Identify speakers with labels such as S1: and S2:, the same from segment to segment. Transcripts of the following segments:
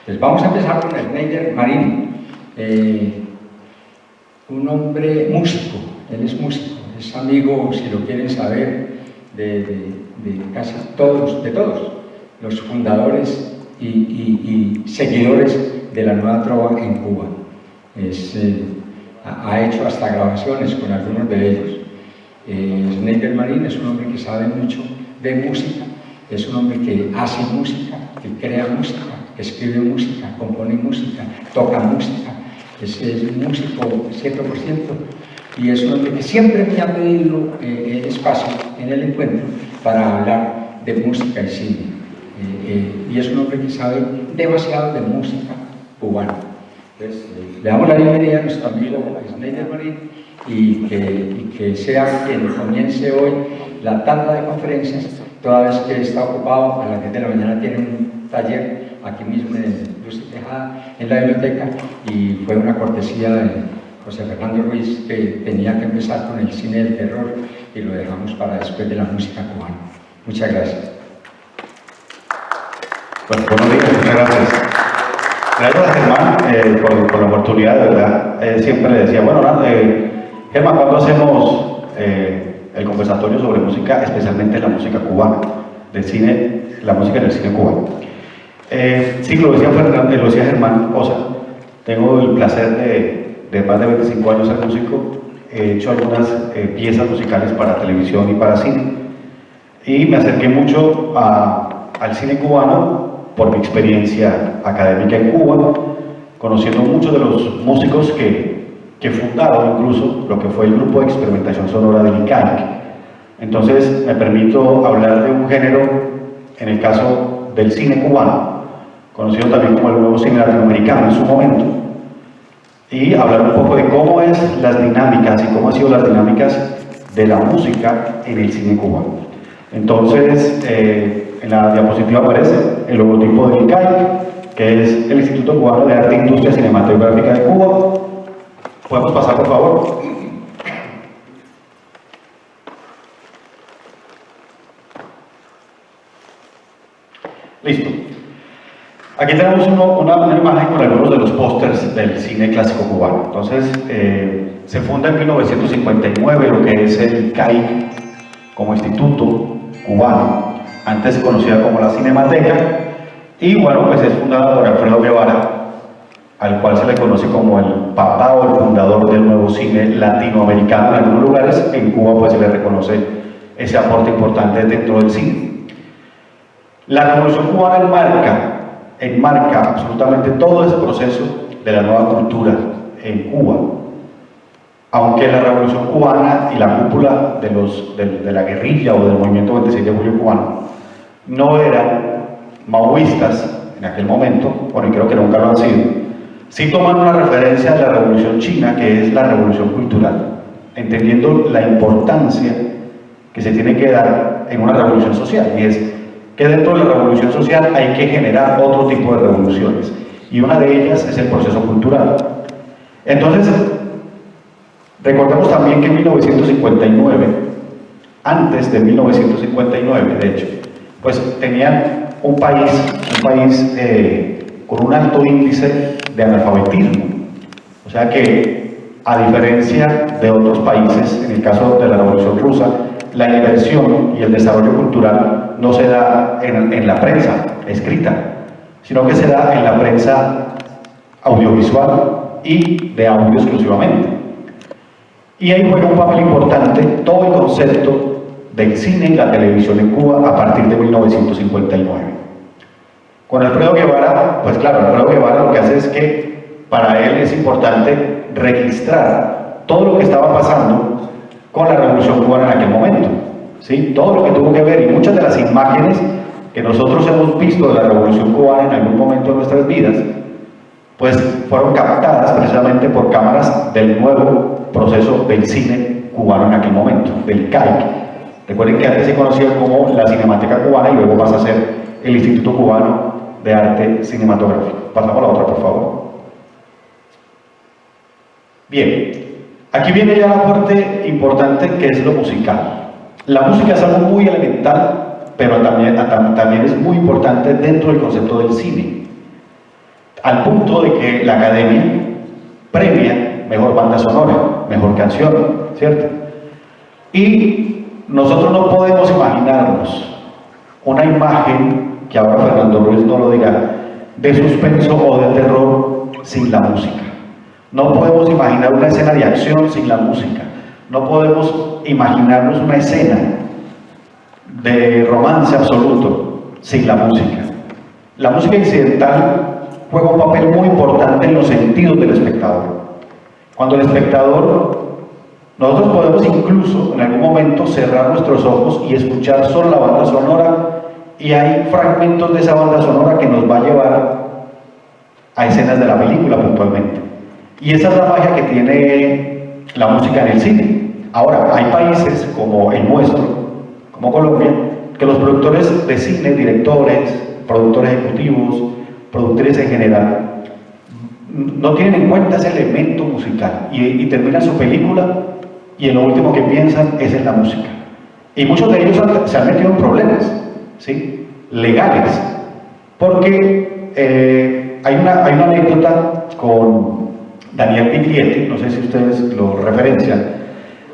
S1: Pues vamos a empezar con Schneider Marín, un hombre músico. Él es músico, es amigo, si lo quieren saber, de casi todos los fundadores y seguidores de la nueva trova en Cuba. Ha hecho hasta grabaciones con algunos de ellos. Schneider Marín es un hombre que sabe mucho de música, es un hombre que hace música, que crea música, que escribe música, compone música, toca música, es músico 100%, y es un hombre que siempre me ha pedido espacio en el encuentro para hablar de música y cine, y es un hombre que sabe demasiado de música cubana. Entonces, le damos la bienvenida a nuestro amigo Schneider Marín y que sea quien comience hoy la tanda de conferencias, toda vez que está ocupado. A las 10 de la mañana tiene un taller aquí mismo en Luz y Tejada, en la biblioteca, y fue una cortesía de José Fernando Ruiz, que tenía que empezar con el cine del terror y lo dejamos para después de la música cubana. Muchas gracias.
S2: Bueno, buenos días, muchas gracias. Gracias a Germán por la oportunidad, de verdad. Siempre le decía, bueno, Germán, ¿cuándo hacemos el conversatorio sobre música, especialmente la música cubana, del cine, la música del cine cubano? Sí, lo decía Germán Osa. Tengo el placer de más de 25 años ser músico. He hecho algunas piezas musicales para televisión y para cine. Y me acerqué mucho al cine cubano por mi experiencia académica en Cuba, conociendo muchos de los músicos que fundaron incluso lo que fue el grupo de experimentación sonora del ICAIC. Entonces me permito hablar de un género, en el caso del cine cubano, conocido también como el nuevo cine latinoamericano en su momento, y hablar un poco de cómo es las dinámicas y cómo han sido las dinámicas de la música en el cine cubano. Entonces, en la diapositiva aparece el logotipo del ICAIC, que es el Instituto Cubano de Arte e Industria Cinematográfica de Cuba. ¿Podemos pasar, por favor? Listo. Aquí tenemos una imagen con algunos de los pósters del cine clásico cubano. Entonces, se funda en 1959 lo que es el ICAIC como Instituto Cubano, antes conocida como la Cinemateca, y bueno, pues es fundada por Alfredo Guevara, al cual se le conoce como el papá o el fundador del nuevo cine latinoamericano. En algunos lugares, en Cuba pues se le reconoce ese aporte importante dentro del cine. La Revolución Cubana enmarca absolutamente todo ese proceso de la nueva cultura en Cuba. Aunque la Revolución Cubana y la cúpula de la guerrilla o del movimiento 26 de julio cubano no eran maoístas en aquel momento, bueno, y creo que nunca lo han sido, sí toman una referencia de la Revolución China, que es la revolución cultural, entendiendo la importancia que se tiene que dar en una revolución social, y es que dentro de la revolución social hay que generar otro tipo de revoluciones, y una de ellas es el proceso cultural. Entonces, recordemos también que en 1959, antes de 1959, de hecho, pues tenían un país con un alto índice de analfabetismo. O sea que, a diferencia de otros países, en el caso de la Revolución Rusa, la inversión y el desarrollo cultural no se da en la prensa escrita, sino que se da en la prensa audiovisual y de audio exclusivamente. Y ahí juega un papel importante todo el concepto del cine y la televisión en Cuba a partir de 1959. Con Alfredo Guevara, pues claro, Alfredo Guevara lo que hace es que para él es importante registrar todo lo que estaba pasando con la Revolución Cubana en aquel momento, ¿sí? Todo lo que tuvo que ver, y muchas de las imágenes que nosotros hemos visto de la Revolución Cubana en algún momento de nuestras vidas, pues fueron captadas precisamente por cámaras del nuevo proceso del cine cubano en aquel momento, del ICAIC. Recuerden que antes se conocía como la Cinemateca Cubana y luego pasa a ser el Instituto Cubano de Arte Cinematográfico. Pasamos a la otra, por favor. Bien, aquí viene ya la parte importante, que es lo musical. La música es algo muy elemental, pero también es muy importante dentro del concepto del cine. al punto de que la academia premia mejor banda sonora, mejor canción, ¿cierto? Y nosotros no podemos imaginarnos una imagen, que ahora Fernando Ruiz no lo dirá, de suspenso o de terror sin la música. No podemos imaginar una escena de acción sin la música. No podemos imaginarnos una escena de romance absoluto sin la música. La música incidental juega un papel muy importante en los sentidos del espectador. Cuando el espectador, nosotros podemos incluso en algún momento cerrar nuestros ojos y escuchar solo la banda sonora, y hay fragmentos de esa banda sonora que nos va a llevar a escenas de la película puntualmente. Y esa es la magia que tiene la música en el cine. Ahora, hay países como el nuestro, como Colombia, que los productores de cine, directores, productores ejecutivos, productores en general, no tienen en cuenta ese elemento musical y terminan su película y en lo último que piensan es en la música. Y muchos de ellos se han metido en problemas, ¿sí?, legales, porque hay una anécdota con Daniel Biglietti, no sé si ustedes lo referencian,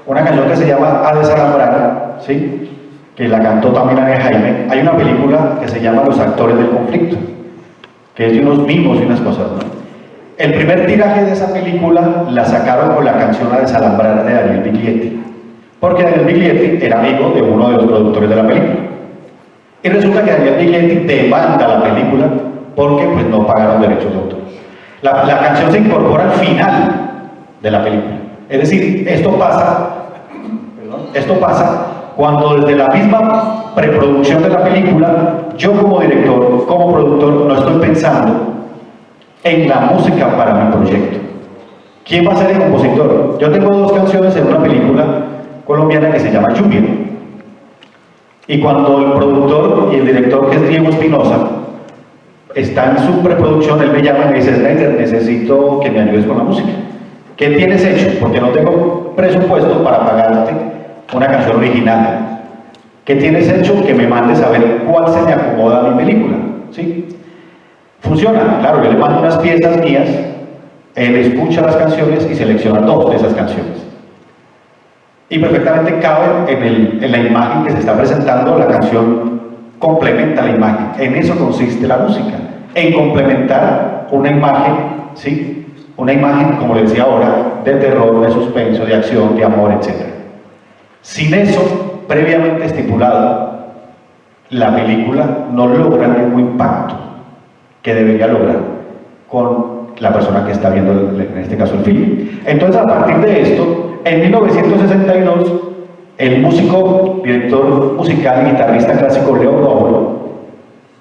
S2: una canción que se llama A Desalambrar, ¿sí?, que la cantó también Ana Jaime. Hay una película que se llama Los actores del conflicto, que es de unos mimos y unas cosas, ¿no? El primer tiraje de esa película la sacaron con la canción A Desalambrar de Daniel Biglietti, porque Daniel Biglietti era amigo de uno de los productores de la película. Y resulta que Daniel Biglietti demanda la película porque pues no pagaron derechos de autor. La canción se incorpora al final de la película. Es decir, esto pasa cuando desde la misma preproducción de la película, yo como director, como productor, no estoy pensando en la música para mi proyecto. ¿Quién va a ser el compositor? Yo tengo dos canciones en una película colombiana que se llama Lluvia. Y cuando el productor y el director, que es Diego Espinosa, está en su preproducción, él me llama y me dice: Snyder, necesito que me ayudes con la música. ¿Qué tienes hecho? Porque no tengo presupuesto para pagarte una canción original. ¿Qué tienes hecho? Que me mandes a ver cuál se me acomoda a mi película, ¿sí? Funciona, claro, yo le mando unas piezas mías, él escucha las canciones y selecciona dos de esas canciones. Y perfectamente cabe en la imagen que se está presentando. La canción complementa la imagen. En eso consiste la música, en complementar una imagen, ¿sí?, una imagen, como les decía ahora, de terror, de suspenso, de acción, de amor, etc. Sin eso previamente estipulado, la película no logra el mismo impacto que debería lograr con la persona que está viendo, en este caso, el film. Entonces, a partir de esto, en 1962, el músico, director musical y guitarrista clásico Leo Rómulo,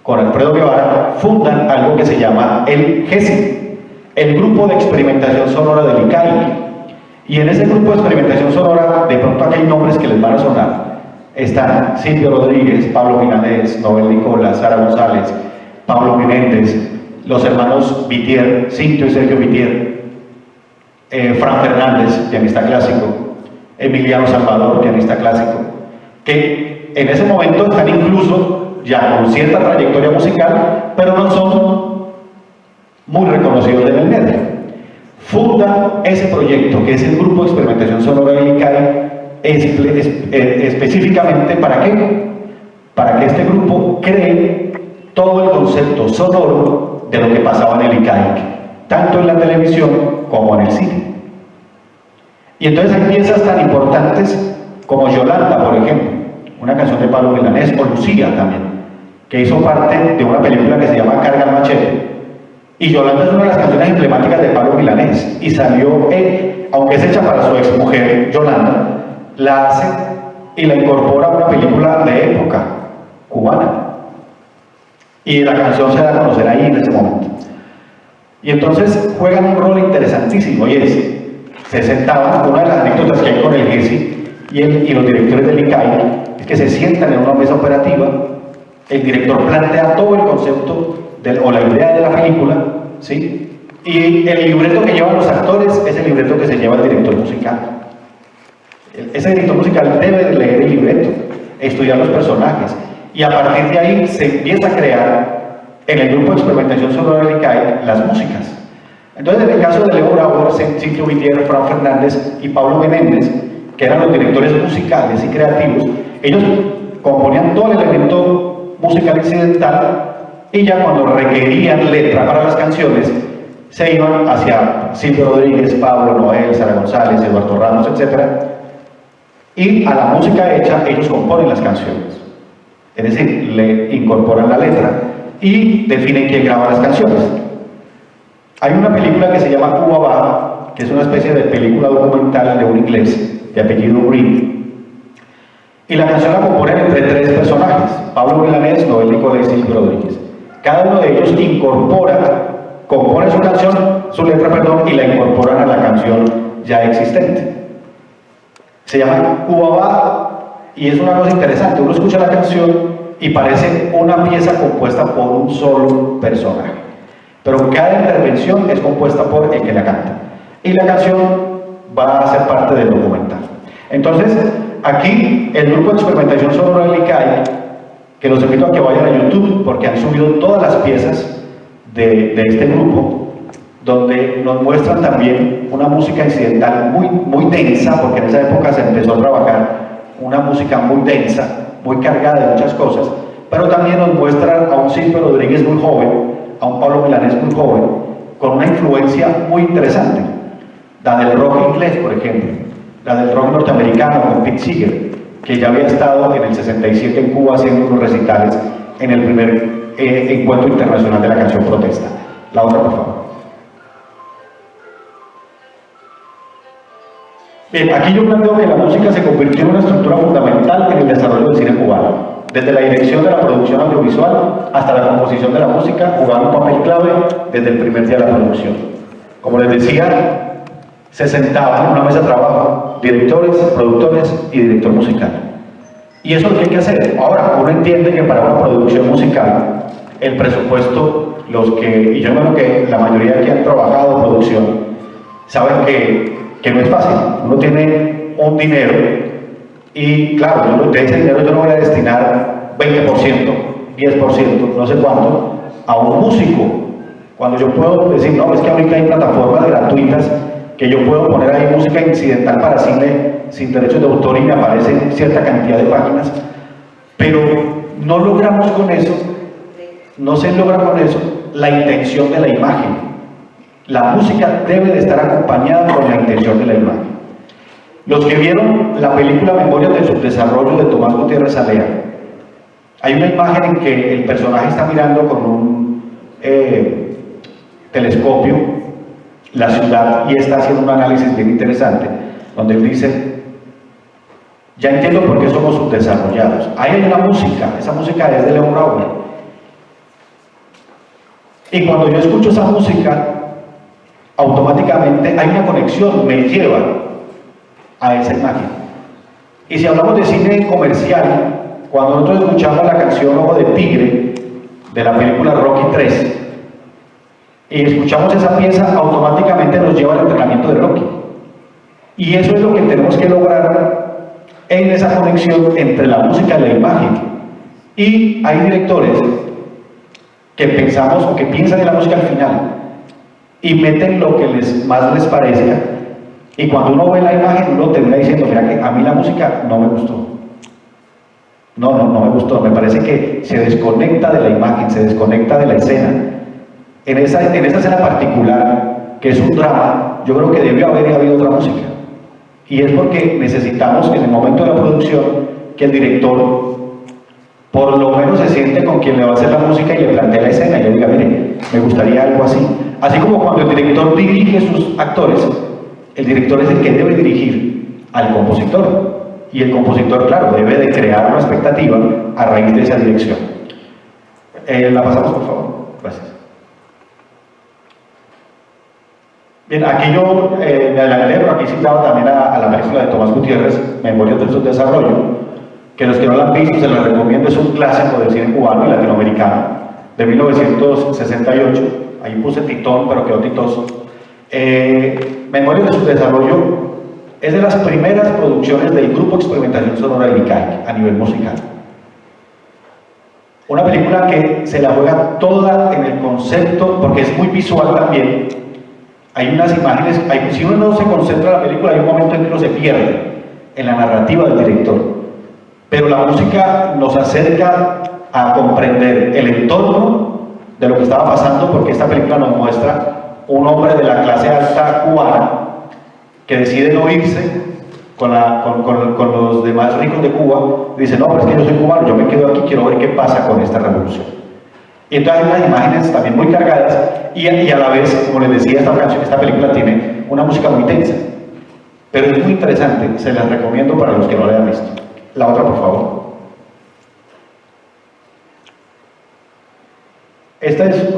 S2: con Alfredo Guevara, fundan algo que se llama el GESI, el Grupo de Experimentación Sonora del ICAIC. Y en ese grupo de experimentación sonora, de pronto aquí hay nombres que les van a sonar. Están Silvio Rodríguez, Pablo Milanés, Nobel Nicolas, Sara González, Pablo Menéndez, los hermanos Vitier, Cinto y Sergio Vitier, Fran Fernández, pianista clásico, Emiliano Salvador, pianista clásico, que en ese momento están incluso ya con cierta trayectoria musical, pero no son muy reconocidos en el medio. Funda ese proyecto, que es el Grupo de Experimentación Sonora del ICAIC, específicamente ¿para qué? Para que este grupo cree todo el concepto sonoro de lo que pasaba en el ICAIC, tanto en la televisión como en el cine. Y entonces hay piezas tan importantes como Yolanda, por ejemplo, una canción de Pablo Milanés, o Lucía también, que hizo parte de una película que se llama Carga el Machete. Y Yolanda es una de las canciones emblemáticas de Pablo Milanés, y salió él, aunque es hecha para su exmujer Yolanda, la hace y la incorpora a una película de época cubana. Y la canción se da a conocer ahí en ese momento. Y entonces juegan un rol interesantísimo, y es, se sentaban, una de las anécdotas que hay con el GESI y los directores del ICAIC, es que se sientan en una mesa operativa, el director plantea todo el concepto o la idea de la película, ¿sí?, y el libreto que llevan los actores es el libreto que se lleva el director musical. Ese director musical debe de leer el libreto, estudiar los personajes, y a partir de ahí se empieza a crear en el grupo de experimentación sonora del ICAE las músicas. Entonces, en el caso de Leo Brauer, Cintia Vitier, Fran Fernández y Pablo Menéndez, que eran los directores musicales y creativos, ellos componían todo el elemento musical incidental y ya cuando requerían letra para las canciones, se iban hacia Silvio Rodríguez, Pablo, Noel, Sara González, Eduardo Ramos, etc. Y a la música hecha, ellos componen las canciones. Es decir, le incorporan la letra y definen quién graba las canciones. Hay una película que se llama Cuba Baja, que es una especie de película documental de un inglés de apellido Green. Y la canción la componen entre tres personajes, Pablo Milanés, Noel Nicolás y Silvio Rodríguez. Cada uno de ellos compone su letra, y la incorporan a la canción ya existente. Se llama Cuba Baja y es una cosa interesante. Uno escucha la canción y parece una pieza compuesta por un solo personaje, pero cada intervención es compuesta por el que la canta y la canción va a ser parte del documental. Entonces, aquí el grupo de experimentación sonora del ICAE, que los invito a que vayan a YouTube porque han subido todas las piezas de este grupo, donde nos muestran también una música incidental muy densa, porque en esa época se empezó a trabajar una música muy densa, muy cargada de muchas cosas, pero también nos muestran a un Silvio Rodríguez muy joven, a un Pablo Milanés muy joven, con una influencia muy interesante, la del rock inglés, por ejemplo, la del rock norteamericano con Pete Seeger, que ya había estado en el 67 en Cuba haciendo unos recitales en el primer encuentro internacional de la canción Protesta. La otra, por favor. Bien, aquí yo planteo que la música se convirtió en una estructura fundamental en el desarrollo del cine cubano. Desde la dirección de la producción audiovisual hasta la composición de la música, jugando un papel clave desde el primer día de la producción. Como les decía, se sentaban en una mesa de trabajo directores, productores y director musical. Y eso es lo que hay que hacer. Ahora, uno entiende que para una producción musical, el presupuesto, y yo creo que la mayoría que han trabajado en producción, saben que no es fácil. Uno tiene un dinero y, claro, de ese dinero yo no voy a destinar 20%, 10%, no sé cuánto, a un músico. Cuando yo puedo decir, no, es que ahorita hay plataformas gratuitas que yo puedo poner ahí música incidental para cine sin derechos de autor y me aparecen cierta cantidad de páginas, pero no logramos con eso, no se logra con eso la intención de la imagen. La música debe de estar acompañada con la intención de la imagen. Los que vieron la película Memorias del Subdesarrollo de Tomás Gutiérrez Alea, hay una imagen en que el personaje está mirando con un telescopio la ciudad y está haciendo un análisis bien interesante, donde él dice: ya entiendo por qué somos subdesarrollados. Ahí hay una música, esa música es de Leo Brauer. Y cuando yo escucho esa música, automáticamente hay una conexión, me lleva a esa imagen. Y si hablamos de cine comercial, cuando nosotros escuchamos la canción Ojo de Tigre de la película Rocky 3 y escuchamos esa pieza, automáticamente nos lleva al entrenamiento de Rocky. Y eso es lo que tenemos que lograr en esa conexión entre la música y la imagen. Y hay directores que pensamos o que piensan en la música al final y meten lo que más les parezca, y cuando uno ve la imagen uno termina diciendo: mira, que a mí la música no me gustó, no me gustó, me parece que se desconecta de la imagen, se desconecta de la escena. En esa escena particular, que es un drama, yo creo que debió haber habido otra música, y es porque necesitamos en el momento de la producción que el director por lo menos se siente con quien le va a hacer la música y le plantea la escena y le diga: mire, me gustaría algo así. Así como cuando el director dirige sus actores, el director es el que debe dirigir al compositor, y el compositor, claro, debe de crear una expectativa a raíz de esa dirección. La pasamos, por favor. Gracias. Bien, aquí yo me adelanté, pero aquí citaba también a la película de Tomás Gutiérrez, Memorias del Subdesarrollo, que los que no la han visto se la recomiendo, es un clásico del cine cubano y latinoamericano, de 1968, ahí puse Titón, pero quedó Titoso. Memorias del Subdesarrollo es de las primeras producciones del Grupo Experimentación Sonora del ICAE a nivel musical. Una película que se la juega toda en el concepto, porque es muy visual también. Hay unas imágenes, si uno no se concentra en la película, hay un momento en que uno se pierde en la narrativa del director. Pero la música nos acerca a comprender el entorno de lo que estaba pasando, porque esta película nos muestra un hombre de la clase alta cubana que decide no irse con los demás ricos de Cuba. Dice, no, pero es que yo soy cubano, yo me quedo aquí, quiero ver qué pasa con esta revolución. Y entonces hay unas imágenes también muy cargadas y a la vez, como les decía, esta película tiene una música muy tensa. Pero es muy interesante, se las recomiendo para los que no la hayan visto. La otra, por favor. Esta es,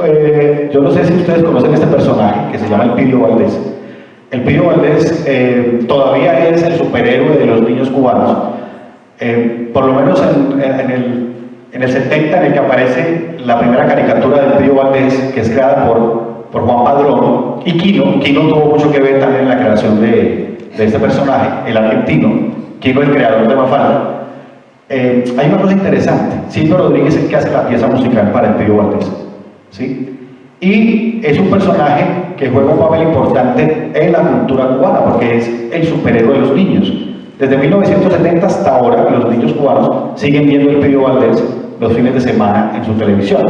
S2: yo no sé si ustedes conocen este personaje que se llama Elpidio Valdés. Elpidio Valdés todavía es el superhéroe de los niños cubanos. Por lo menos en el 70, en el que aparece la primera caricatura de Elpidio Valdés, que es creada por Juan Padrón, y Quino tuvo mucho que ver también en la creación de este personaje, el argentino, Quino, el creador de Mafalda. Hay una cosa interesante. Silvio Rodríguez es el que hace la pieza musical para Elpidio Valdés, ¿sí? Y es un personaje que juega un papel importante en la cultura cubana, porque es el superhéroe de los niños. Desde 1970 hasta ahora, los niños cubanos siguen viendo Elpidio Valdés los fines de semana en su televisión.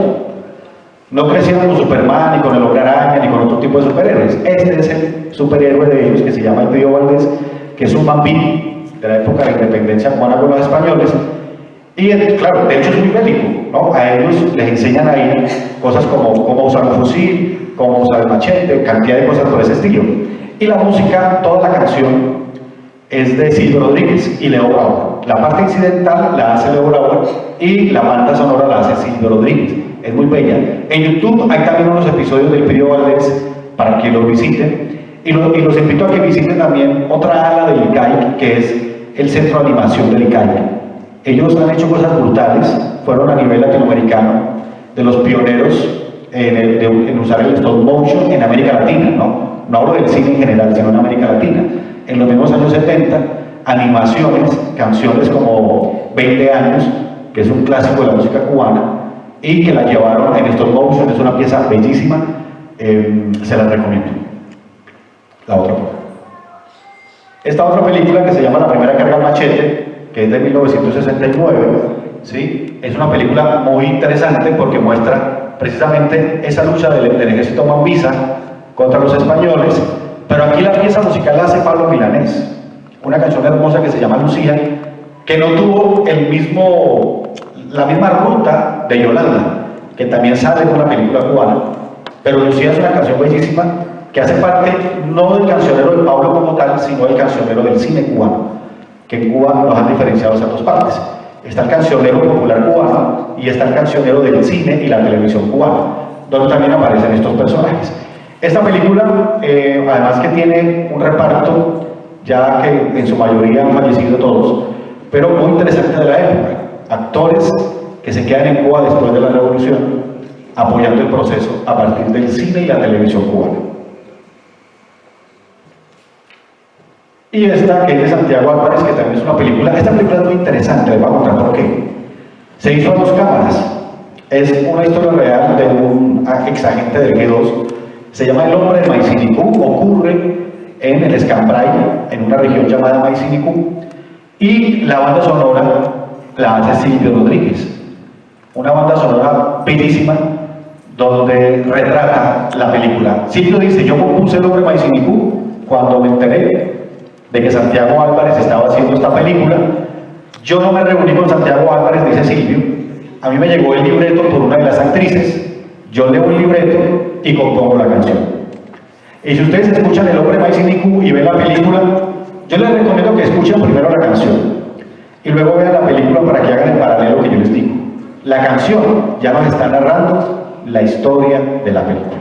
S2: No crecieron con Superman, ni con el Hombre Araña, ni con otro tipo de superhéroes. Este es el superhéroe de ellos, que se llama Elpidio Valdés, que es un bambino de la época de la independencia cubana con los españoles. Y claro, de hecho es muy bélico, ¿no? A ellos les enseñan ahí cosas como cómo usar un fusil, cómo usar el machete, cantidad de cosas por ese estilo. Y la música, toda la canción, es de Silvio Rodríguez y Leo Brauer. La parte incidental la hace Leo Brauer y la banda sonora la hace Silvio Rodríguez. Es muy bella. En YouTube hay también unos episodios del Elpidio Valdés para que los visiten. Y los invito a que visiten también otra ala del ICAIC, que es el Centro de Animación del ICAIC. Ellos han hecho cosas brutales, fueron a nivel latinoamericano, de los pioneros en usar el stop motion en América Latina, ¿no? No hablo del cine en general, sino en América Latina. En los mismos años 70, animaciones, canciones como 20 años, que es un clásico de la música cubana, y que la llevaron en stop motion, es una pieza bellísima, se las recomiendo. La otra. Esta otra película que se llama La primera carga al machete, que es de 1969, ¿sí? Es una película muy interesante porque muestra precisamente esa lucha del ejército mambisa contra los españoles, pero aquí la pieza musical la hace Pablo Milanés, una canción hermosa que se llama Lucía, que no tuvo la misma ruta de Yolanda, que también sale con una película cubana, pero Lucía es una canción bellísima que hace parte no del cancionero de Pablo como tal, sino del cancionero del cine cubano, que en Cuba nos han diferenciado esas dos partes. Está el cancionero popular cubano y está el cancionero del cine y la televisión cubana, donde también aparecen estos personajes. Esta película, además que tiene un reparto, ya que en su mayoría han fallecido todos, pero muy interesante de la época. Actores que se quedan en Cuba después de la revolución, apoyando el proceso a partir del cine y la televisión cubana. Y esta, que es de Santiago Álvarez, que también es una película. Esta película es muy interesante, les voy a contar por qué. Se hizo a 2 cámaras. Es una historia real de un exagente del G2. Se llama El hombre de Maicinicú. Ocurre en el Escambray, en una región llamada Maicinicú. Y la banda sonora la hace Silvio Rodríguez. Una banda sonora bellísima, donde retrata la película. Silvio dice, yo compuse El hombre de Maicinicú cuando me enteré de que Santiago Álvarez estaba haciendo esta película. Yo no me reuní con Santiago Álvarez, dice Silvio. A mí me llegó el libreto por una de las actrices. Yo leo el libreto y compongo la canción. Y si ustedes escuchan El hombre de Maicinicú y ven la película, yo les recomiendo que escuchen primero la canción y luego vean la película para que hagan el paralelo que yo les digo. La canción ya nos está narrando la historia de la película.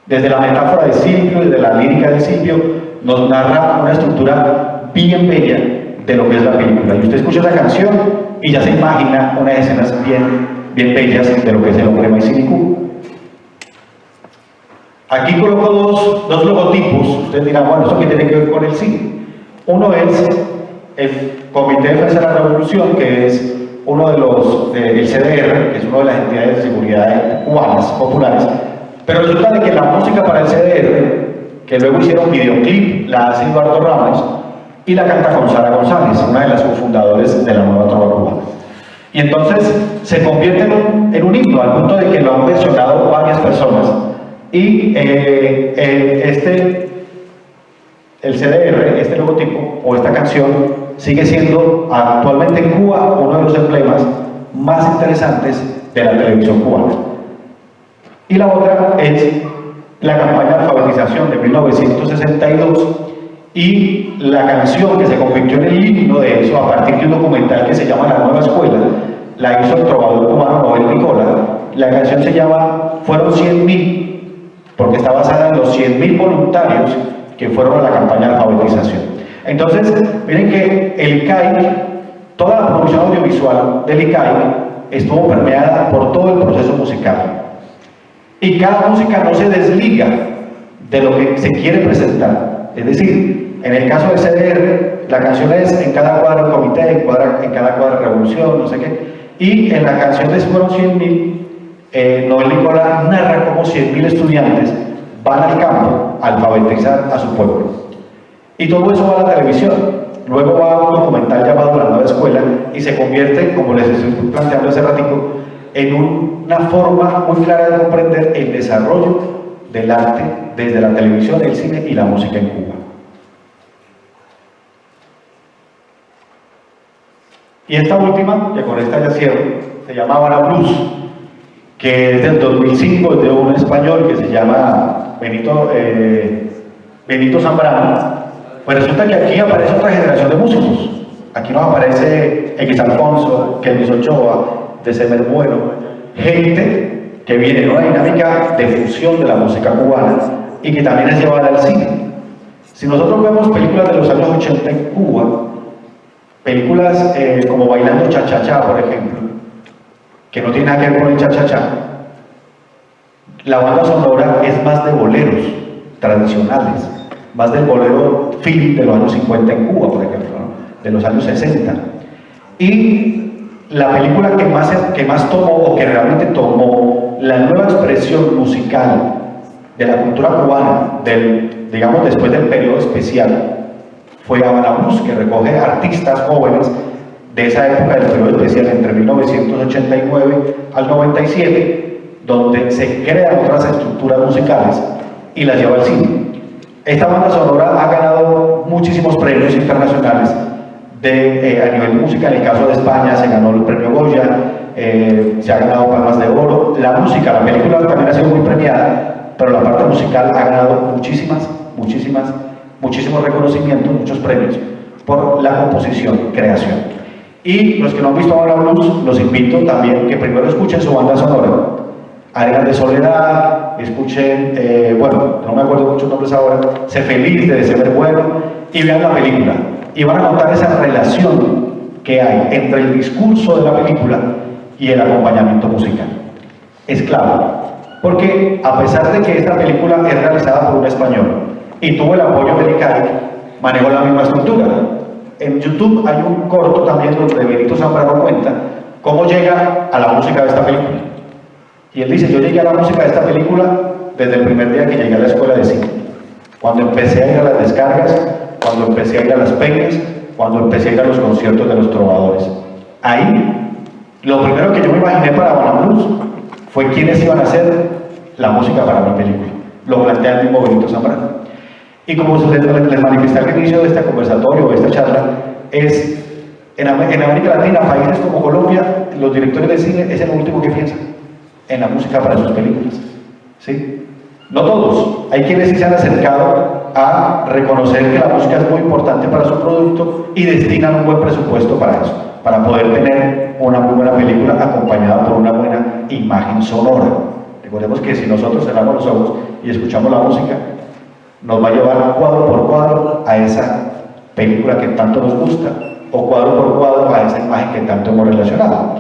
S2: Desde la metáfora de Silvio, desde la lírica de Silvio, nos narra una estructura bien bella de lo que es la película. Y usted escucha la canción y ya se imagina unas escenas bien bellas de lo que es El hombre de Maicinicú. Aquí coloco dos logotipos. Ustedes dirán, bueno, ¿eso qué tiene que ver con el cine? Uno es el Comité de Defensa de la Revolución, que es uno de los, el CDR, que es una de las entidades de seguridad cubanas populares, pero resulta de que la música para el CDR, que luego hicieron videoclip, la hace Eduardo Ramos y la canta con Sara González, una de las cofundadores de la nueva trova cubana. Y entonces se convierte en un himno, al punto de que lo han versionado varias personas. Y el CDR, este logotipo o esta canción, sigue siendo actualmente en Cuba uno de los emblemas más interesantes de la televisión cubana. Y la otra es la campaña de alfabetización de 1962 y la canción que se convirtió en el himno de eso a partir de un documental que se llama La Nueva Escuela, la hizo el trovador cubano Noel Nicola. La canción se llama Fueron 100.000, porque está basada en los 100.000 voluntarios que fueron a la campaña de alfabetización. Entonces, miren que el ICAIC, toda la producción audiovisual del ICAIC estuvo permeada por todo el proceso musical. Y cada música no se desliga de lo que se quiere presentar. Es decir, en el caso del CDR, la canción es en cada cuadro comité, en cada cuadro revolución, no sé qué. Y en la canción de Fueron 100.000, Noel Nicola narra cómo 100.000 estudiantes van al campo a alfabetizar a su pueblo. Y todo eso va a la televisión. Luego va a un documental llamado La Nueva Escuela y se convierte, como les estoy planteando hace ratico, en una forma muy clara de comprender el desarrollo del arte desde la televisión, el cine y la música en Cuba. Y esta última, que con esta ya cierro, se llama Habana Blues, que es del 2005, es de un español que se llama Benito Zambrano. Pues resulta que aquí aparece otra generación de músicos. Aquí nos aparece X Alfonso, Kelvis Ochoa, December Bueno, gente que viene de una dinámica de fusión de la música cubana y que también es llevada al cine. Si nosotros vemos películas de los años 80 en Cuba, películas como Bailando Cha-Cha-Cha, por ejemplo, que no tiene nada que ver con el cha-cha-cha, la banda sonora es más de boleros tradicionales, más del bolero film de los años 50 en Cuba, por ejemplo, ¿no? De los años 60. Y la película que más tomó, o que realmente tomó la nueva expresión musical de la cultura cubana, digamos después del periodo especial, fue Habana Blues, que recoge artistas jóvenes de esa época del periodo especial entre 1989 al 97, donde se crean otras estructuras musicales y las lleva al cine. Esta banda sonora ha ganado muchísimos premios internacionales a nivel de música. En el caso de España se ganó el premio Goya, se ha ganado Palmas de Oro. La música, la película también ha sido muy premiada, pero la parte musical ha ganado muchísimos reconocimientos, muchos premios por la composición, creación. Y los que no han visto ahora Blues, los invito también que primero escuchen su banda sonora. Arenas de Soledad, escuchen, bueno, no me acuerdo muchos nombres ahora, Sé Feliz de December Bueno, y vean la película. Y van a notar esa relación que hay entre el discurso de la película y el acompañamiento musical. Es clave, porque a pesar de que esta película es realizada por un español y tuvo el apoyo del ICAIC, manejó la misma estructura. En YouTube hay un corto también donde Benito Zambrano cuenta cómo llega a la música de esta película. Y él dice, yo llegué a la música de esta película desde el primer día que llegué a la escuela de cine. Cuando empecé a ir a las descargas, cuando empecé a ir a las peñas, cuando empecé a ir a los conciertos de los trovadores. Ahí, lo primero que yo me imaginé para Habana Blues fue quiénes iban a hacer la música para mi película. Lo plantea el mismo Benito Zambrano. Y como les manifesté al inicio de este conversatorio, de esta charla, es en América Latina, países como Colombia, los directores de cine es el último que piensan en la música para sus películas. ¿Sí? No todos. Hay quienes sí se han acercado a reconocer que la música es muy importante para su producto y destinan un buen presupuesto para eso, para poder tener una muy buena película acompañada por una buena imagen sonora. Recordemos que si nosotros cerramos los ojos y escuchamos la música, nos va a llevar cuadro por cuadro a esa película que tanto nos gusta, o cuadro por cuadro a esa imagen que tanto hemos relacionado.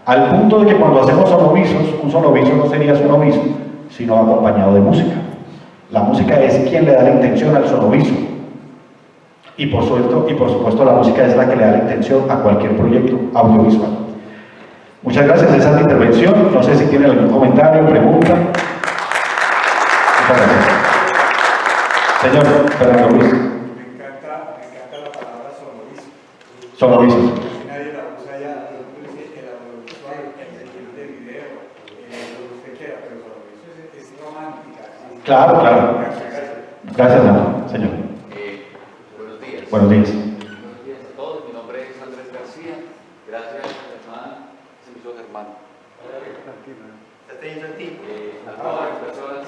S2: Al punto de que cuando hacemos sonovisos, un sonoviso no sería sonoviso, sino acompañado de música. La música es quien le da la intención al sonoviso. Y por supuesto la música es la que le da la intención a cualquier proyecto audiovisual. Muchas gracias, esa es mi intervención. No sé si tienen algún comentario, pregunta. Muchas gracias. Señor Fernando Luis.
S3: Me encanta la palabra sonorismo.
S2: Sonorismo.
S3: Nadie la usa ya, todo el mundo dice que el audiovisual, el estilo de video, lo que usted quiera, pero sonorismo es romántica. ¿Sí?
S2: Claro, claro. Gracias, señor.
S4: Buenos días.
S2: Buenos días.
S4: Buenos días a todos. Mi nombre es Andrés García. Gracias, hermano. Se me hizo Germán. A todas las personas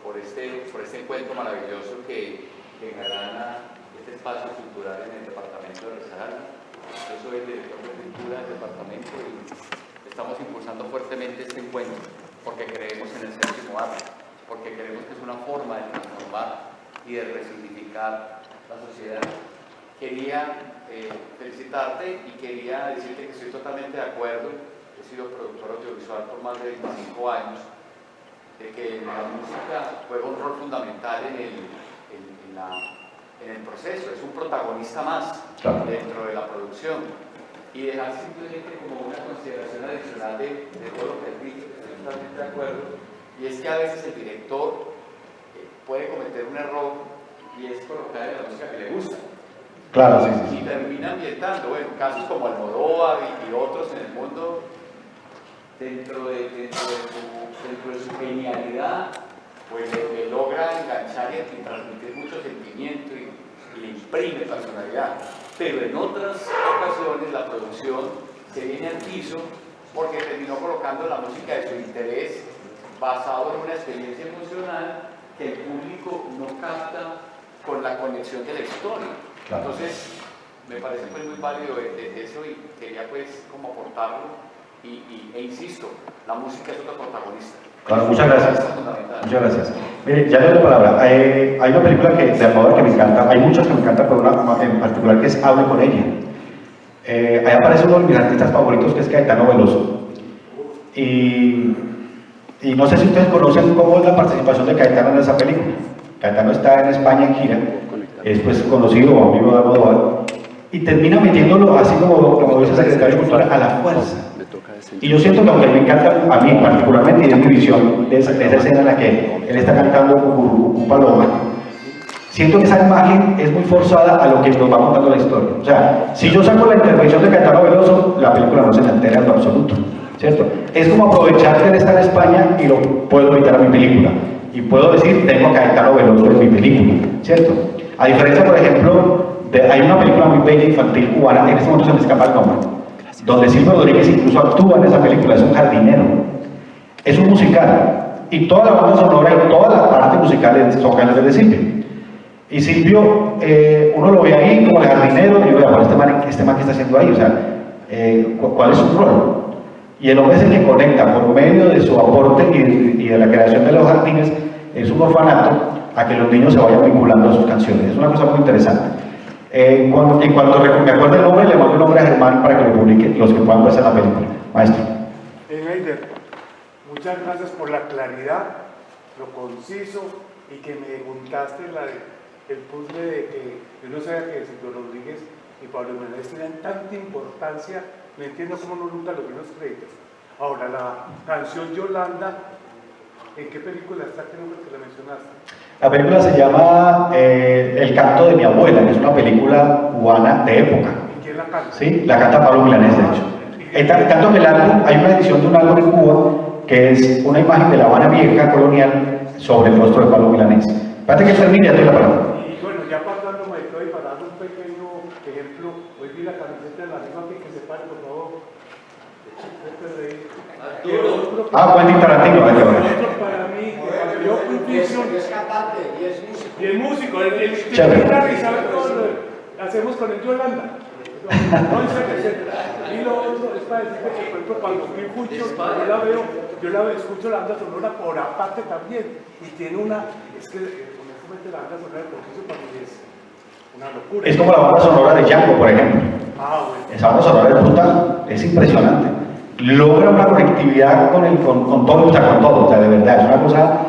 S4: por este encuentro maravilloso que engalana este espacio cultural en el departamento de Risaralda. Yo soy el director de cultura del departamento y estamos impulsando fuertemente este encuentro porque creemos en el séptimo arte, porque creemos que es una forma de transformar y de resignificar la sociedad. Quería felicitarte y quería decirte que estoy totalmente de acuerdo. He sido productor audiovisual por más de 25 años, de que la música juega un rol fundamental en el proceso, es un protagonista más dentro de la producción. Y dejar simplemente como una consideración adicional de todo lo que has dicho, que estoy totalmente de acuerdo, y es que a veces el director puede cometer un error y es colocar la música que le gusta.
S2: Claro, sí.
S4: Y termina ambientando, bueno, casos como Almodóvar y otros en el mundo, dentro de su genialidad, pues le logra enganchar y transmitir mucho sentimiento y le imprime personalidad. Pero en otras ocasiones la producción se viene al piso porque terminó colocando la música de su interés basado en una experiencia emocional que el público no capta con la conexión de la historia.
S2: Claro.
S4: Entonces, me parece pues muy válido eso y quería pues como aportarlo e insisto, la música es otro protagonista.
S2: Claro, muchas gracias. Muchas gracias. Mire, ya le doy la palabra. Hay una película de Almodóvar que me encanta, hay muchas que me encantan, pero una en particular que es Hable con ella. Ahí aparece uno de mis artistas favoritos que es Caetano Veloso. Y no sé si ustedes conocen cómo es la participación de Caetano en esa película. Caetano está en España en gira, es pues conocido o amigo de Almodóvar, y termina metiéndolo, así como dice el secretario de Cultura, a la fuerza. Y yo siento que aunque me encanta, a mí particularmente, y es mi visión de esa escena en la que él está cantando un paloma, siento que esa imagen es muy forzada a lo que nos va contando la historia. O sea, si yo saco la intervención de Caetano Veloso, la película no se me altera en lo absoluto, ¿cierto? Es como aprovechar que él está en España y lo puedo meter a mi película. Y puedo decir, tengo a Caetano Veloso en mi película, ¿cierto? A diferencia, por ejemplo, hay una película muy bella infantil cubana, en este momento se me escapa el nombre, donde Silvio Rodríguez incluso actúa en esa película, es un jardinero, es un musical, y toda la banda sonora y todas las partes musicales son canciones de Silvio. Y Silvio, uno lo ve ahí como el jardinero, y yo digo, este man que está haciendo ahí, o sea, ¿cuál es su rol? Y el hombre es el que conecta por medio de su aporte y de la creación de los jardines, es un orfanato, a que los niños se vayan vinculando a sus canciones. Es una cosa muy interesante. En cuanto me acuerdo el nombre, le mando el nombre a Germán para que lo publique, los que puedan ver la película. Maestro.
S3: Eider, muchas gracias por la claridad, lo conciso y que me juntaste el puzzle de que yo no sabía que Silvio Rodríguez y Pablo Jiménez tenían tanta importancia. No entiendo cómo no juntan los mismos créditos. Ahora, la canción Yolanda, ¿en qué película está? ¿Qué nombre que la mencionaste?
S2: La película se llama El canto de mi abuela, que es una película cubana de época.
S3: ¿Y quién la canta?
S2: Sí, la canta Pablo Milanés, de hecho. Tanto que el álbum, hay una edición de un álbum en Cuba que es una imagen de La Habana Vieja colonial sobre el rostro de Pablo Milanés. Espérate que termine, ya te doy la palabra.
S3: Y bueno, ya pasándome de todo y para dar un pequeño ejemplo, hoy vi la camiseta de la misma que se pare, por favor.
S2: Quentin Tarantino,
S3: para mí, yo es cantante y es músico. El
S2: chévere.
S3: Hacemos con el Yolanda. No, y lo otro es para decirte que, por ejemplo, cuando fui mucho, yo la veo, escucho la banda sonora por aparte también. Y tiene es que honestamente la banda sonora del proceso para mí es una locura.
S2: Es como la banda sonora de Django, por ejemplo.
S3: Bueno.
S2: Esa banda sonora es brutal, es impresionante. Logra una conectividad con todo, o sea, de verdad, es una cosa.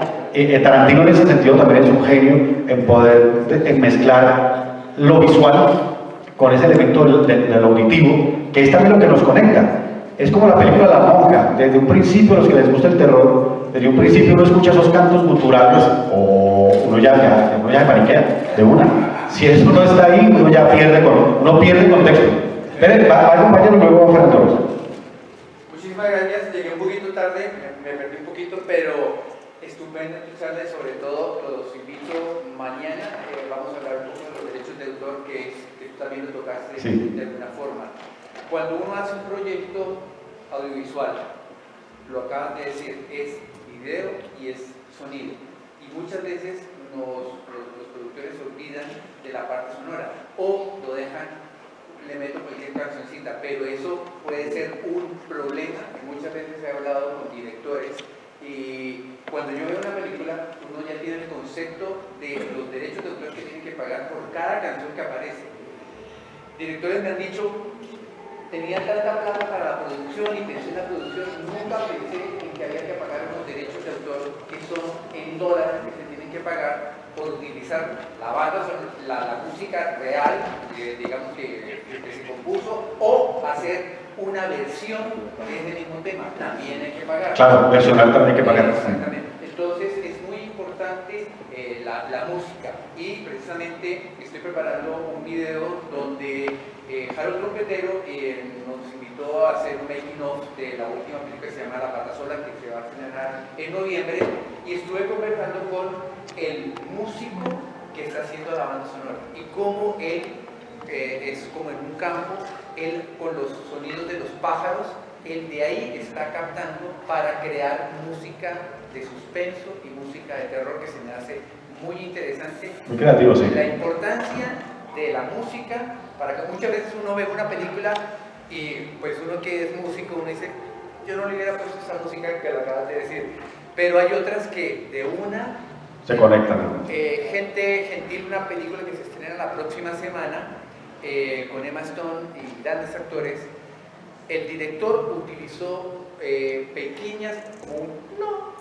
S2: Tarantino en ese sentido también es un genio en poder mezclar lo visual con ese elemento del auditivo, que es también lo que nos conecta. Es como la película La Monja. Desde un principio, a los que les gusta el terror, desde un principio uno escucha esos cantos guturales o uno ya se paniquea de una. Si eso no está ahí, uno ya pierde contexto. Esperen, va el compañero, luego Fernando Rosa.
S5: Muchísimas gracias, llegué un poquito tarde, me perdí un poquito, pero estupenda tu charla y sobre todo los invito mañana, vamos a hablar un poco de los derechos de autor que tú también lo tocaste
S2: Sí.
S5: de alguna forma. Cuando uno hace un proyecto audiovisual, lo acabas de decir, es video y es sonido. Y muchas veces los productores se olvidan de la parte sonora o lo dejan, le meto cualquier cancioncita, pero eso puede ser un problema que muchas veces he hablado con directores. Y cuando yo veo una película, uno ya tiene el concepto de los derechos de autor que tienen que pagar por cada canción que aparece. Directores me han dicho, tenía tanta plata para la producción y pensé en la producción, nunca pensé en que había que pagar unos derechos de autor que son en dólares que se tienen que pagar por utilizar la banda, la música real, digamos que se compuso, o hacer una versión de ese mismo tema, también hay que pagar.
S2: Claro, versional también hay que pagar.
S5: Exactamente. Entonces es muy importante la música y precisamente estoy preparando un video donde Harold Trompetero nos invitó a hacer un making of de la última película que se llama La Pata Sola, que se va a estrenar en noviembre, y estuve conversando con el músico que está haciendo la banda sonora y cómo él es como en un campo, él con los sonidos de los pájaros, él de ahí está captando para crear música de suspenso y música de terror, que se me hace muy interesante.
S2: Muy creativo, sí.
S5: La importancia de la música, para que muchas veces uno ve una película y pues uno que es músico, uno dice, yo no le hubiera puesto esa música que lo acabas de decir, pero hay otras que de una
S2: Se conectan.
S5: Gente Gentil, una película que se estrena la próxima semana con Emma Stone y grandes actores. El director utilizó pequeñas como un no,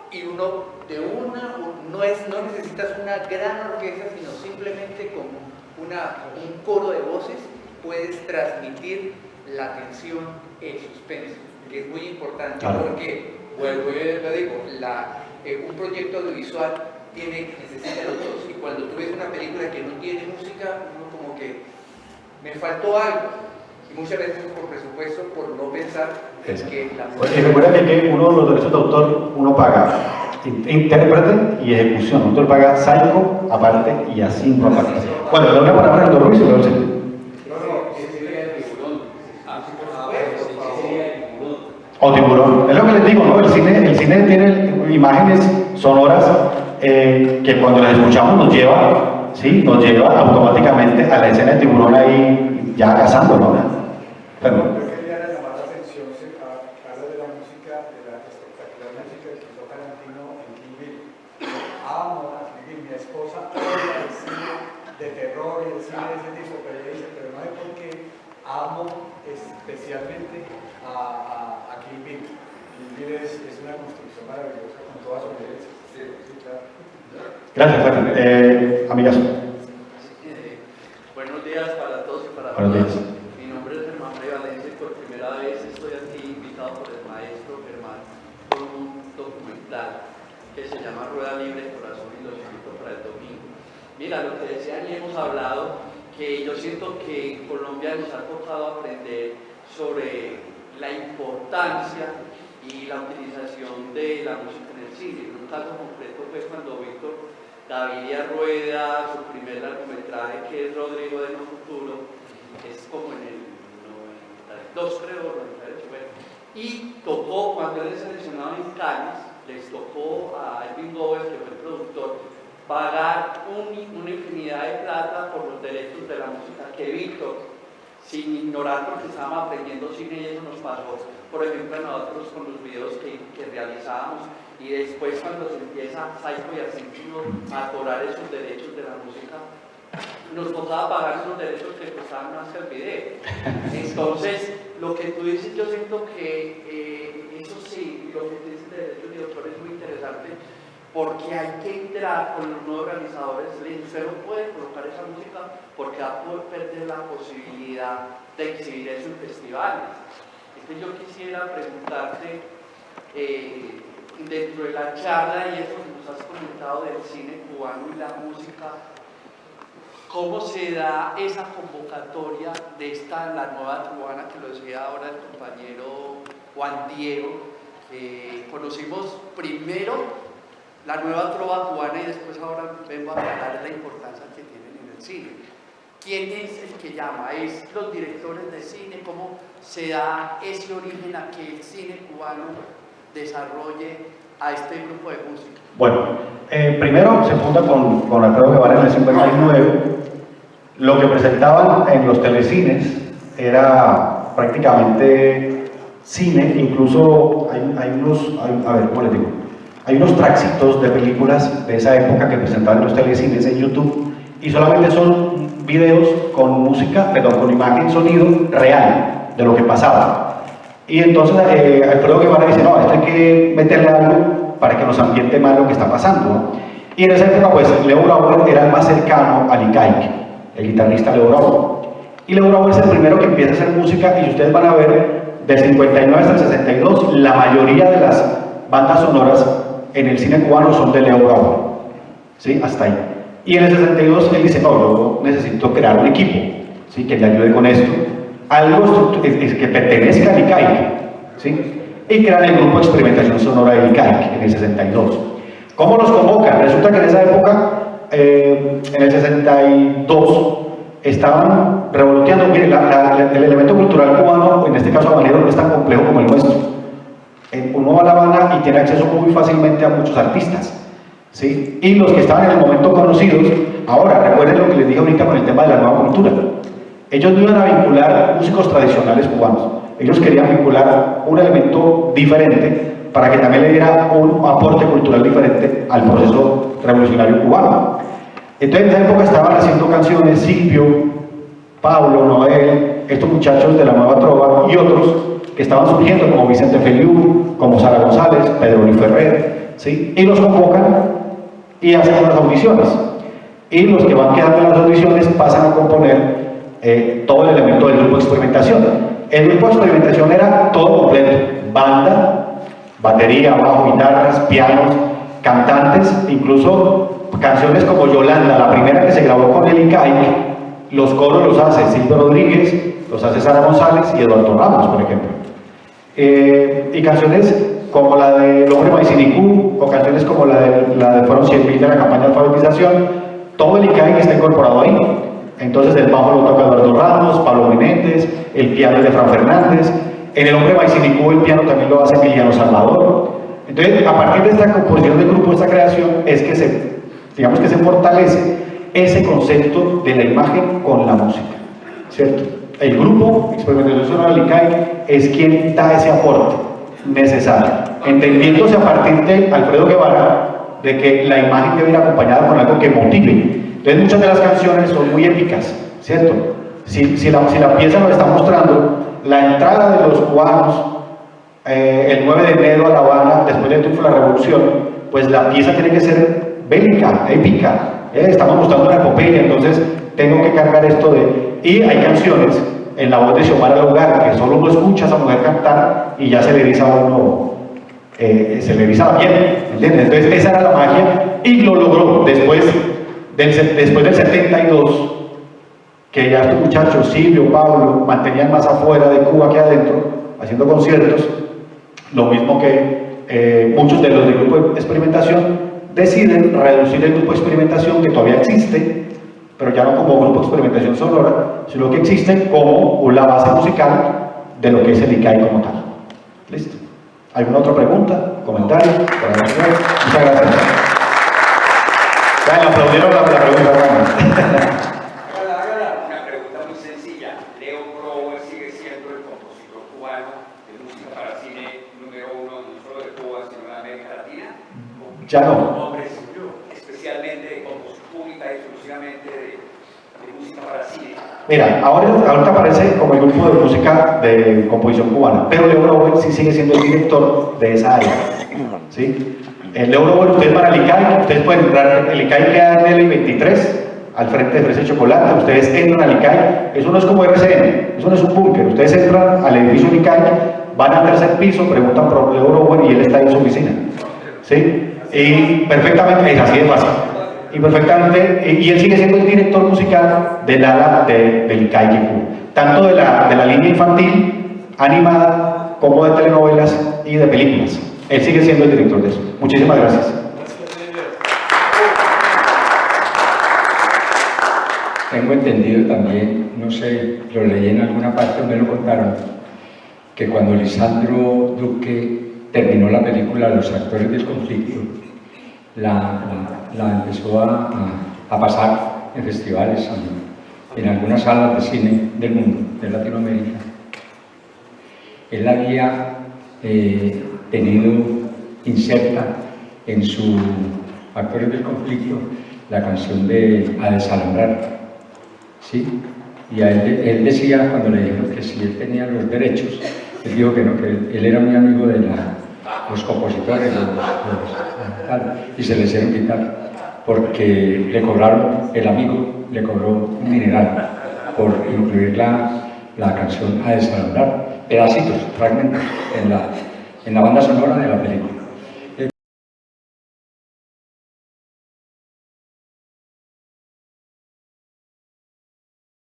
S5: y uno de una, no necesitas una gran orquesta, sino simplemente con un coro de voces puedes transmitir la tensión, el suspenso, que es muy importante. Claro. Porque, bueno, yo lo digo, un proyecto audiovisual necesita los dos, y cuando tú ves una película que no tiene música, uno como que me faltó algo. Y muchas veces por presupuesto, por no pensar que la música...
S2: Oye, recuerda que uno de los derechos de autor, uno paga intérprete y ejecución. Nosotros paga Psycho aparte y así aparte. Bueno, le doy una palabra a Ruiz y luego se... O tiburón. Es lo que les digo, ¿no? El cine tiene imágenes sonoras que cuando las escuchamos nos lleva automáticamente a la escena de tiburón ahí ya cazando, ¿no? Pero,
S3: yo quería llamar la atención a hablar de la música, de la espectacular música que hizo Tarantino en Kill Bill. Amo a Kill Bill, mi esposa odia el cine de terror y el cine de ese tipo, pero ella dice, pero no es porque amo especialmente a Kill Bill. Kill Bill es una construcción maravillosa con toda su belleza. Sí, claro.
S2: gracias, Fernando. Amigas.
S6: Buenos días para todos y para
S2: Buenos
S6: todas.
S2: días.
S6: Mi nombre es Germán María Valencia y por primera vez estoy aquí invitado por el maestro Germán con un documental que se llama Rueda Libre Corazón y los invito para el domingo. Mira, lo que decían y hemos hablado, que yo siento que en Colombia nos ha tocado aprender sobre la importancia y la utilización de la música en el cine. En un caso concreto fue cuando Víctor Gaviria rueda su primer largometraje, que es Rodrigo de No Futuro, es como en el 92 creo, 98, bueno. Y tocó, cuando él es seleccionado en Cannes, les tocó a Edwin Goebel, que fue el productor, pagar una infinidad de plata por los derechos de la música que Víctor, sin ignorar porque estábamos aprendiendo cine y eso nos pasó, por ejemplo, a nosotros con los videos que realizábamos, y después cuando se empieza Psycho y Argentino a atorar esos derechos de la música, nos tocaba pagar esos derechos que costaban más que el video. Entonces, lo que tú dices, yo siento que eso sí, lo que tú dices de derechos de autor es muy interesante, porque hay que entrar con los nuevos organizadores. Usted no puede colocar esa música porque va a poder perder la posibilidad de exhibir eso en festivales. Entonces yo quisiera preguntarte, dentro de la charla y eso que nos has comentado del cine cubano y la música, ¿cómo se da esa convocatoria de la nueva cubana, que lo decía ahora el compañero Juan Diego? Conocimos primero la nueva trova cubana y después ahora vengo a hablar de la importancia que tienen en el cine. ¿Quién es el que llama? ¿Es los directores de cine? ¿Cómo se da ese origen a que el cine cubano desarrolle a este grupo de música?
S2: Bueno, primero se funda con Alfredo Guevara en el 59. Lo que presentaban en los telecines era prácticamente cine, incluso hay unos traxitos de películas de esa época que presentaban en los telecines en YouTube y solamente son videos con música, perdón, con imagen, sonido real de lo que pasaba. Y entonces Alfredo Guevara dice, no, esto hay que meterle algo para que nos ambiente más lo que está pasando, ¿no? Y en esa época, pues, Leo Brauer era el más cercano a Lee Kike, el guitarrista Leo Brauer. Y Leo Brauer es el primero que empieza a hacer música y ustedes van a ver, del 59 hasta el 62, la mayoría de las bandas sonoras en el cine cubano son de Leo Brauer, ¿sí? Hasta ahí. Y en el 62 él dice, no, yo necesito crear un equipo, ¿sí? Que me ayude con esto. Algo que pertenezca a Lee Kike, ¿sí? Y crean el grupo de experimentación sonora de Lee Kike en el 62. ¿Cómo los convocan? Resulta que en esa época, en el 62, estaban revoloteando. Miren, el elemento cultural cubano, en este caso habanero, no es tan complejo como el nuestro. Uno va a La Habana y tiene acceso muy fácilmente a muchos artistas, ¿sí? Y los que estaban en el momento conocidos, ahora recuerden lo que les dije ahorita con el tema de la nueva cultura. Ellos no iban a vincular músicos tradicionales cubanos, ellos querían vincular un elemento diferente para que también le diera un aporte cultural diferente al proceso revolucionario cubano. Entonces en esa época estaban haciendo canciones Silvio, Pablo, Noel, estos muchachos de la nueva trova y otros que estaban surgiendo como Vicente Feliu, como Sara González, Pedro Luis Ferrer, ¿sí? Y los convocan y hacen las audiciones. Y los que van quedando en las audiciones pasan a componer todo el elemento del grupo de experimentación. El grupo de experimentación era todo completo: banda, batería, bajo, guitarras, pianos, cantantes, incluso canciones como Yolanda, la primera que se grabó con Lee Kike, los coros los hace Silvio Rodríguez, los hace Sara González y Eduardo Ramos, por ejemplo. Y canciones como la de El Hombre Maicinicú, o canciones como la de Fueron 100.000 de la campaña de alfabetización, todo el Kike está incorporado ahí. Entonces el bajo lo toca Eduardo Ramos, Pablo Menéndez, el piano es de Fran Fernández, en El Hombre Maicinicú el piano también lo hace Emiliano Salvador. Entonces, a partir de esta composición del grupo, esta creación, es que se fortalece ese concepto de la imagen con la música, ¿cierto? El grupo Experimentación Sonora Lee Kike es quien da ese aporte necesario, entendiéndose a partir de Alfredo Guevara de que la imagen debe ir acompañada con algo que motive. Entonces muchas de las canciones son muy épicas, ¿cierto? Si la pieza nos está mostrando la entrada de los cubanos el 9 de enero a La Habana, después del triunfo de la revolución, pues la pieza tiene que ser bélica, épica. Estamos mostrando una epopeya, entonces tengo que cargar esto de... Y hay canciones en la voz de Xiomara Lugar que solo uno escucha a esa mujer cantar y ya se le eriza a uno, se le eriza la piel, ¿entiendes? Entonces esa era la magia y lo logró después del 72, que ya estos muchachos, Silvio, Pablo, mantenían más afuera de Cuba que adentro, haciendo conciertos, lo mismo que muchos de los del grupo de experimentación deciden reducir el grupo de experimentación, que todavía existe, pero ya no como grupo de experimentación sonora, sino que existe como la base musical de lo que es el ICAI como tal. ¿Listo? ¿Alguna otra pregunta? ¿Comentario? Muchas gracias. Ya, le aplaudieron la pregunta,
S7: Una pregunta muy sencilla. Leo Brauer sigue siendo el compositor cubano de música para cine número 1, no solo de Cuba, sino de América Latina.
S2: Ya no.
S7: Especialmente de composición pública y exclusivamente de música para cine.
S2: Mira, ahorita aparece como el grupo de música de composición cubana, pero Leo Brauer sí sigue siendo el director de esa área, ¿sí? Leo Brower, ustedes van al ICAI, ustedes pueden entrar, el ICAI queda en el 23, al frente de Fresa y Chocolate, ustedes entran al ICAI, eso no es como RCN, eso no es un búnker, ustedes entran al edificio del ICAI, van al tercer piso, preguntan por Leo Brower y él está en su oficina, ¿sí? Y perfectamente, es así de fácil, y perfectamente, y él sigue siendo el director musical del ala del ICAI Quibú, tanto de la línea infantil, animada, como de telenovelas y de películas. Él sigue siendo el director de eso. Muchísimas gracias.
S1: Tengo entendido también, no sé, lo leí en alguna parte o me lo contaron, que cuando Lisandro Duque terminó la película Los actores del conflicto, la empezó a pasar en festivales, en algunas salas de cine del mundo, de Latinoamérica. Él había tenido inserta en su Actores del Conflicto la canción de A Desalambrar, ¿sí? Y a él decía, cuando le dijeron que si él tenía los derechos, él dijo que no, que él era muy amigo de los compositores, y se le hicieron quitar, porque le cobraron, el amigo le cobró un dineral por incluir la canción A Desalambrar, pedacitos, fragmentos, en la banda sonora de la película.